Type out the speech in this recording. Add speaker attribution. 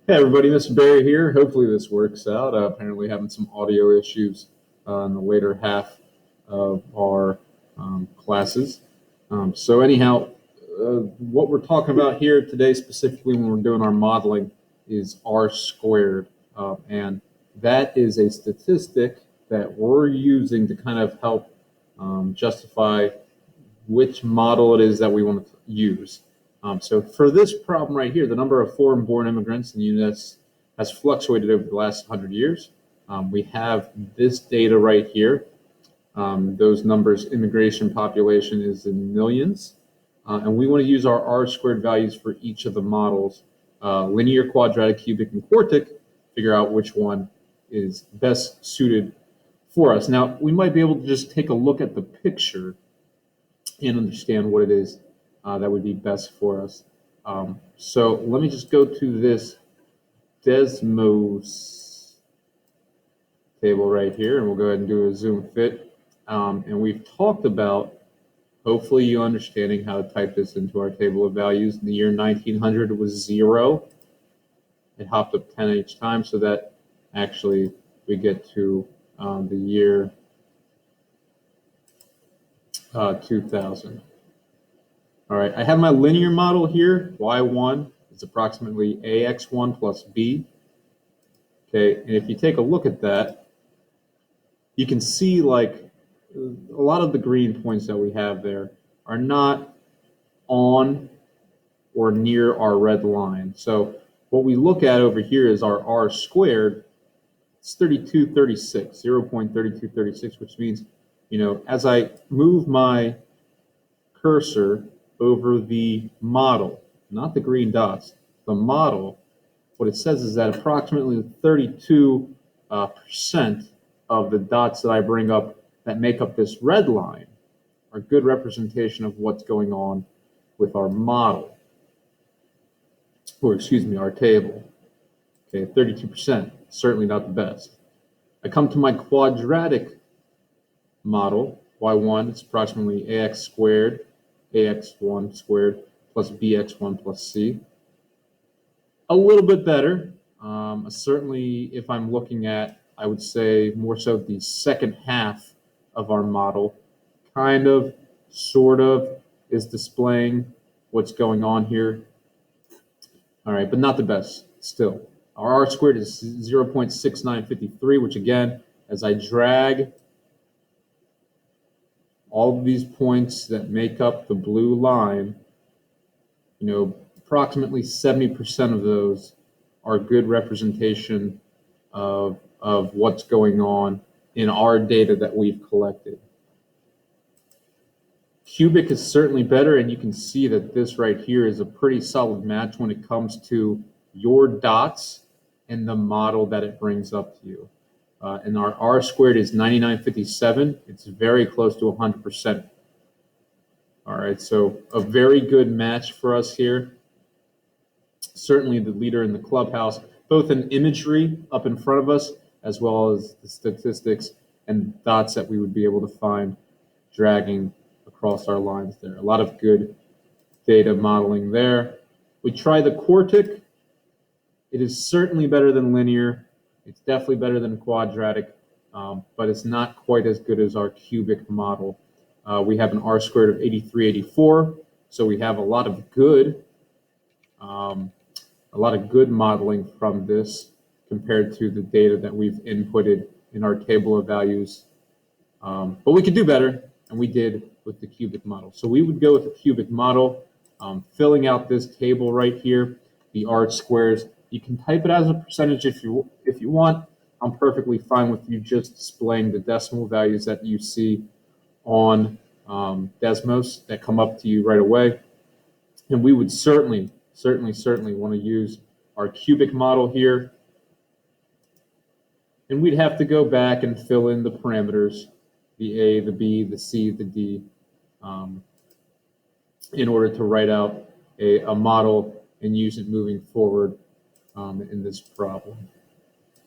Speaker 1: Hey everybody, Mr. Barry here. Hopefully this works out. Apparently having some audio issues in the later half of our classes. So anyhow, what we're talking about here today specifically when we're doing our modeling is R squared. And that is a statistic that we're using to kind of help justify which model it is that we want to use. So for this problem right here, the number of foreign-born immigrants in the U.S. has fluctuated over the last 100 years. We have this data right here. Those numbers, immigration population is in millions. And we want to use our R-squared values for each of the models, linear, quadratic, cubic, and quartic, figure out which one is best suited for us. Now, we might be able to just take a look at the picture and understand what it is that would be best for us. So let me just go to this Desmos table right here, and we'll go ahead and do a zoom fit. And we've talked about, hopefully you understanding how to type this into our table of values. In the year 1900, it was 0. It hopped up 10 each time, so that actually we get to the year 2000. All right, I have my linear model here. Y1 is approximately AX1 plus B. Okay, and if you take a look at that, you can see like a lot of the green points that we have there are not on or near our red line. So what we look at over here is our R squared. It's 3236, 0.3236, which means, as I move my cursor over the model, not the green dots, the model, what it says is that approximately 32% of the dots that I bring up that make up this red line are good representation of what's going on with our model, or excuse me, our table. Okay, 32%, certainly not the best. I come to my quadratic model, Y1, it's approximately AX squared, AX1 squared plus BX1 plus C. A little bit better. Certainly, if I'm looking at, I would say more so the second half of our model, kind of, sort of, is displaying what's going on here. All right, but not the best still. Our R squared is 0.6953, which again, as I drag all of these points that make up the blue line, approximately 70% of those are good representation of what's going on in our data that we've collected. Cubic is certainly better, and you can see that this right here is a pretty solid match when it comes to your dots and the model that it brings up to you. And our R squared is 9957. It's very close to 100%. All right, so a very good match for us here. Certainly the leader in the clubhouse, both in imagery up in front of us, as well as the statistics and dots that we would be able to find dragging across our lines there. A lot of good data modeling there. We try the quartic. It is certainly better than linear. It's definitely better than quadratic, but it's not quite as good as our cubic model. We have an R squared of 8384, so we have a lot of good modeling from this compared to the data that we've inputted in our table of values. But we could do better, and we did with the cubic model. So we would go with the cubic model, filling out this table right here, the R squares. You can type it as a percentage if you want. I'm perfectly fine with you just displaying the decimal values that you see on Desmos that come up to you right away. And we would certainly want to use our cubic model here. And we'd have to go back and fill in the parameters, the A, the B, the C, the D, in order to write out a model and use it moving forward in this problem.